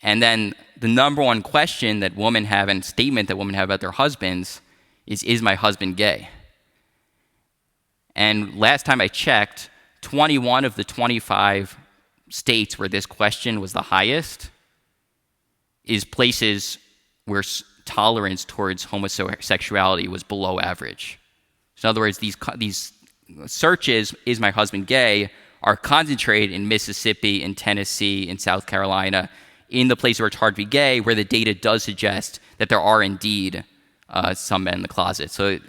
And then the number one question that women have and statement that women have about their husbands is my husband gay? And last time I checked, 21 of the 25 states where this question was the highest is places where tolerance towards homosexuality was below average. So in other words, these searches, is my husband gay, are concentrated in Mississippi, in Tennessee, in South Carolina, in the places where it's hard to be gay, where the data does suggest that there are indeed some men in the closet. So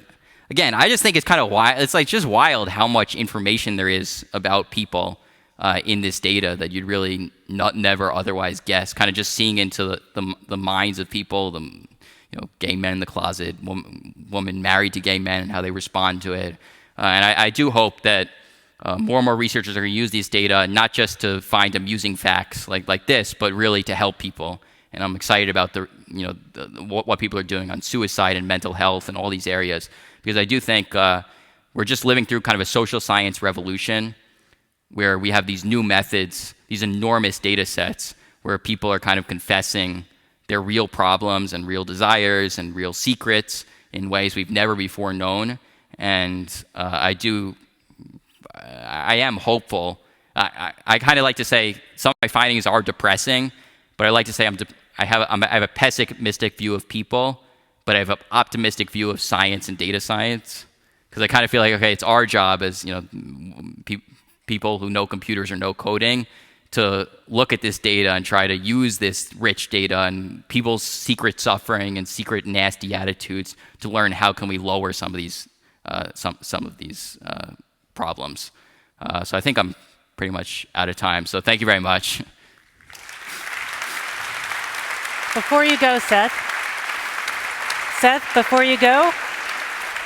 again, I just think it's kind of wild. It's like just wild how much information there is about people in this data that you'd really never otherwise guess. Kind of just seeing into the minds of people, gay men in the closet, women married to gay men, and how they respond to it. And I do hope that more and more researchers are going to use these data not just to find amusing facts like this, but really to help people. And I'm excited about what people are doing on suicide and mental health and all these areas, because I do think we're just living through kind of a social science revolution where we have these new methods, these enormous data sets where people are kind of confessing their real problems and real desires and real secrets in ways we've never before known. And I am hopeful. I kind of like to say some of my findings are depressing, but I like to say I have a pessimistic view of people, but I have an optimistic view of science and data science, because I kind of feel like, okay, it's our job as people who know computers or know coding to look at this data and try to use this rich data and people's secret suffering and secret nasty attitudes to learn how can we lower some of these problems. So I think I'm pretty much out of time. So thank you very much. Before you go, Seth, before you go,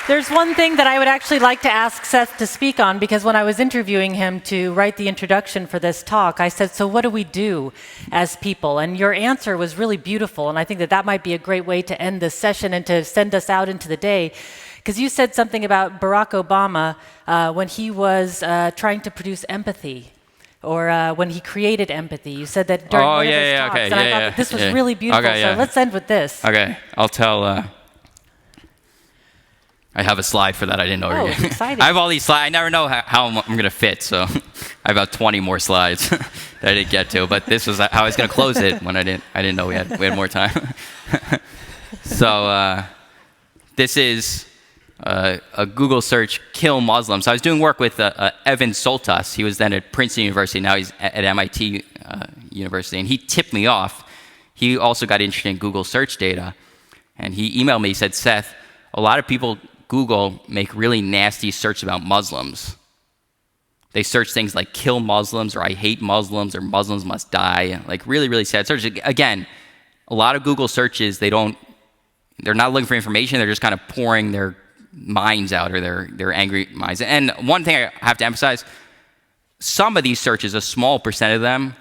There's one thing that I would actually like to ask Seth to speak on, because when I was interviewing him to write the introduction for this talk, I said, so what do we do as people? And your answer was really beautiful, and I think that that might be a great way to end this session and to send us out into the day. Because you said something about Barack Obama when he was trying to produce empathy, or when he created empathy. You said that during one of his talks, and I thought that this was really beautiful, so let's end with this. Okay, I'll tell... I have a slide for that. I didn't know. Oh, exciting. I have all these slides. I never know how I'm going to fit, so I have about 20 more slides that I didn't get to. But this was how I was going to close it when I didn't know we had more time. So this is a Google search, kill Muslims. So I was doing work with Evan Soltas. He was then at Princeton University. Now he's at MIT University, and he tipped me off. He also got interested in Google search data, and he emailed me. He said, Seth, a lot of people Google make really nasty searches about Muslims. They search things like kill Muslims, or I hate Muslims, or Muslims must die. Like really, really sad searches. Again, a lot of Google searches, they're not looking for information, they're just kind of pouring their minds out, or their angry minds. And one thing I have to emphasize, some of these searches, a small percent of them,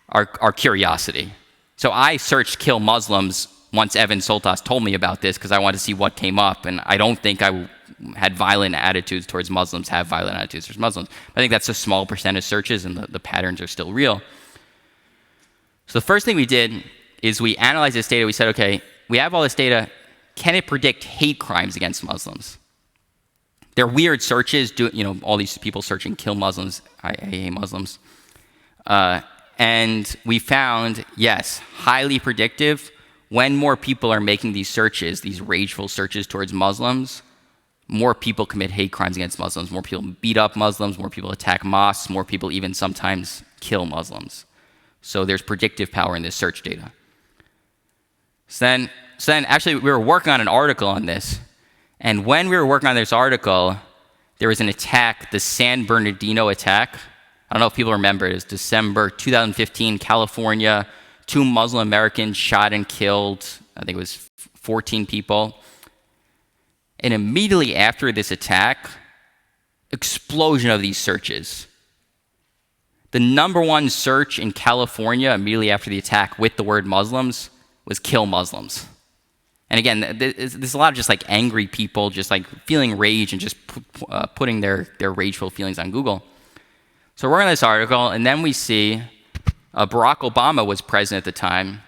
are curiosity. So I searched kill Muslims once Evan Soltas told me about this, because I wanted to see what came up, and I don't think I had violent attitudes towards Muslims, have violent attitudes towards Muslims. I think that's a small percent of searches, and the patterns are still real. So the first thing we did is we analyzed this data. We said, okay, we have all this data. Can it predict hate crimes against Muslims? They're weird searches, all these people searching kill Muslims, I hate Muslims. And we found, yes, highly predictive. When more people are making these searches, these rageful searches towards Muslims, more people commit hate crimes against Muslims. More people beat up Muslims, more people attack mosques, more people even sometimes kill Muslims. So there's predictive power in this search data. So then actually we were working on an article on this. And when we were working on this article, there was an attack, the San Bernardino Attack. I don't know if people remember it. It was December 2015, California. 2 Muslim Americans shot and killed, I think it was 14 people. And immediately after this attack, explosion of these searches. The #1 search in California immediately after the attack with the word Muslims was kill Muslims. And again, there's a lot of just like angry people, just like feeling rage and just putting their rageful feelings on Google. So we're working on this article, and then we see Barack Obama was president at the time.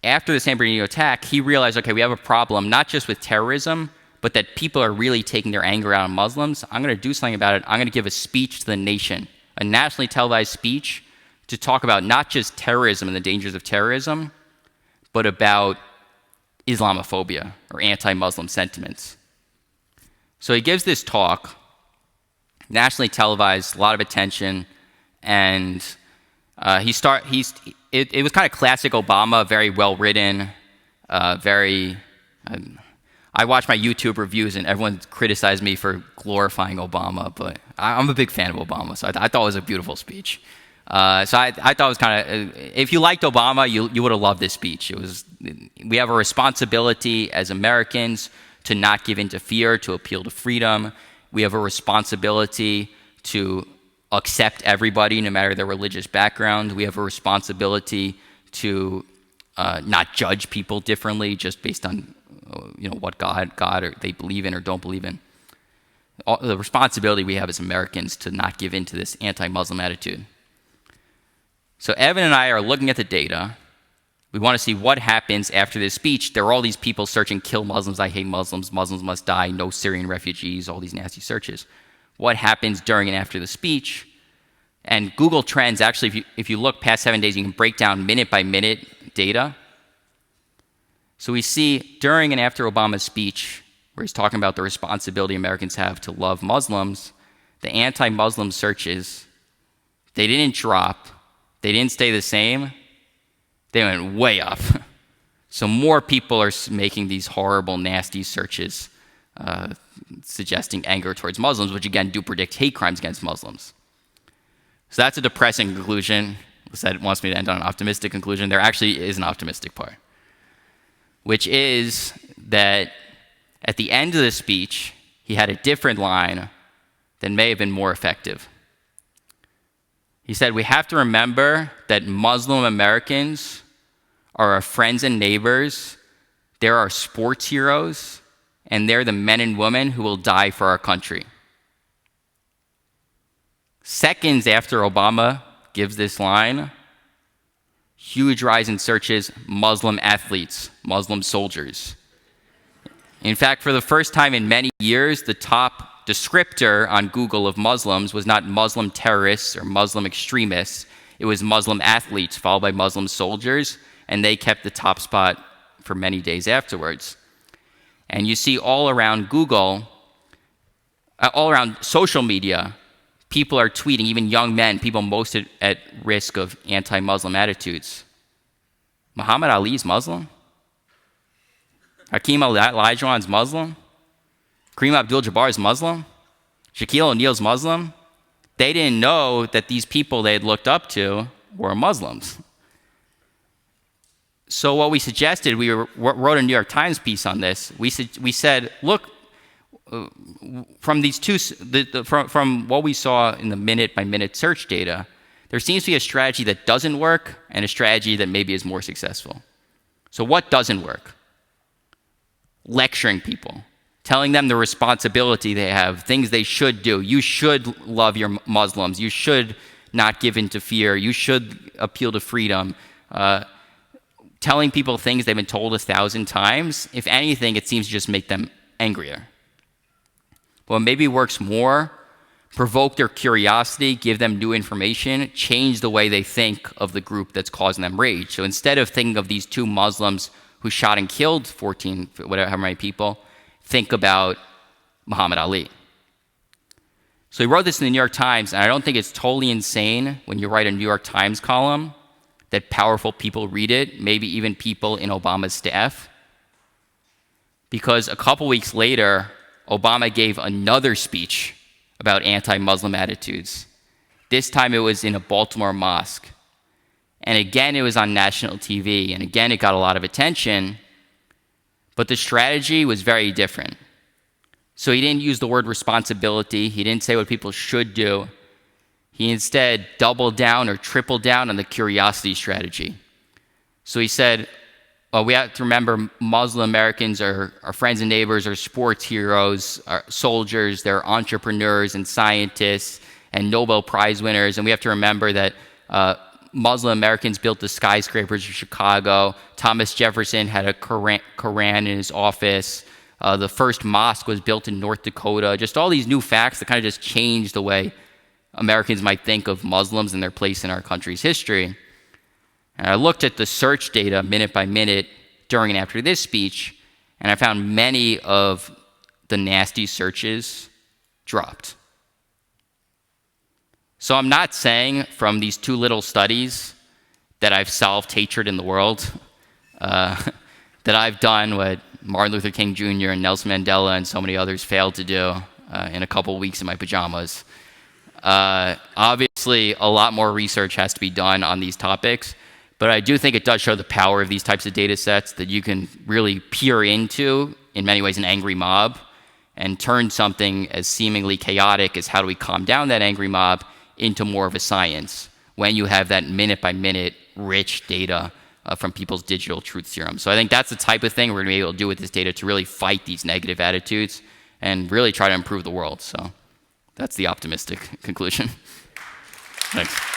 After the San Bernardino attack, he realized, okay, we have a problem, not just with terrorism, but that people are really taking their anger out on Muslims. I'm going to do something about it. I'm going to give a speech to the nation, a nationally televised speech to talk about not just terrorism and the dangers of terrorism, but about Islamophobia or anti-Muslim sentiments. So he gives this talk, nationally televised, a lot of attention, and it was kind of classic Obama, very well written, I watch my YouTube reviews and everyone criticized me for glorifying Obama, but I'm a big fan of Obama, so I thought it was a beautiful speech. So I thought it was kind of, if you liked Obama, you would have loved this speech. We have a responsibility as Americans to not give in to fear, to appeal to freedom. We have a responsibility to accept everybody, no matter their religious background. We have a responsibility to not judge people differently just based on what God or they believe in or don't believe in. The responsibility we have as Americans to not give in to this anti-Muslim attitude. So Evan and I are looking at the data. We want to see what happens after this speech. There are all these people searching, kill Muslims, I hate Muslims, Muslims must die, no Syrian refugees, all these nasty searches. What happens during and after the speech? And Google Trends, actually, if you look past 7 days, you can break down minute by minute data. So we see during and after Obama's speech, where he's talking about the responsibility Americans have to love Muslims, the anti-Muslim searches, they didn't drop, they didn't stay the same, they went way up. So more people are making these horrible, nasty searches, suggesting anger towards Muslims, which again do predict hate crimes against Muslims. So that's a depressing conclusion. Lisette wants me to end on an optimistic conclusion. There actually is an optimistic part, which is that At the end of the speech, he had a different line that may have been more effective. He said, "We have to remember that Muslim Americans are our friends and neighbors, they're our sports heroes, and they're the men and women who will die for our country." Seconds after Obama gives this line, huge rise in searches, Muslim athletes, Muslim soldiers. In fact, for the first time in many years, the top descriptor on Google of Muslims was not Muslim terrorists or Muslim extremists. It was Muslim athletes followed by Muslim soldiers, and they kept the top spot for many days afterwards. And you see all around Google, all around social media, people are tweeting, even young men, people most at risk of anti-Muslim attitudes. Muhammad Ali's Muslim? Hakeem Olajuwon's Muslim? Kareem Abdul-Jabbar's Muslim? Shaquille O'Neal's Muslim? They didn't know that these people they had looked up to were Muslims. So what we suggested, we wrote a New York Times piece on this. We said, look, from these two, from what we saw in the minute-by-minute search data, there seems to be a strategy that doesn't work and a strategy that maybe is more successful. So what doesn't work? Lecturing people, telling them the responsibility they have, things they should do. You should love your Muslims. You should not give in to fear. You should appeal to freedom. Telling people things they've been told 1,000 times, if anything, it seems to just make them angrier. What maybe works more, provoke their curiosity, give them new information, change the way they think of the group that's causing them rage. So instead of thinking of these two Muslims who shot and killed 14, whatever, how many people, think about Muhammad Ali. So he wrote this in the New York Times, and I don't think it's totally insane when you write a New York Times column that powerful people read it, maybe even people in Obama's staff. Because a couple weeks later, Obama gave another speech about anti-Muslim attitudes. This time it was in a Baltimore mosque. And again, it was on national TV. And again, it got a lot of attention. But the strategy was very different. So he didn't use the word responsibility. He didn't say what people should do. He instead doubled down or tripled down on the curiosity strategy. So he said, well, we have to remember Muslim Americans are our friends and neighbors, are sports heroes, are soldiers, they're entrepreneurs and scientists and Nobel Prize winners. And we have to remember that Muslim Americans built the skyscrapers of Chicago. Thomas Jefferson had a Quran in his office. The first mosque was built in North Dakota. Just all these new facts that kind of just changed the way Americans might think of Muslims and their place in our country's history. And I looked at the search data minute by minute during and after this speech, and I found many of the nasty searches dropped. So I'm not saying from these two little studies that I've solved hatred in the world, that I've done what Martin Luther King Jr. and Nelson Mandela and so many others failed to do in a couple of weeks in my pajamas. Obviously, a lot more research has to be done on these topics, but I do think it does show the power of these types of data sets that you can really peer into, in many ways, an angry mob and turn something as seemingly chaotic as how do we calm down that angry mob into more of a science when you have that minute-by-minute rich data from people's digital truth serum. So I think that's the type of thing we're going to be able to do with this data to really fight these negative attitudes and really try to improve the world. So that's the optimistic conclusion. Thanks.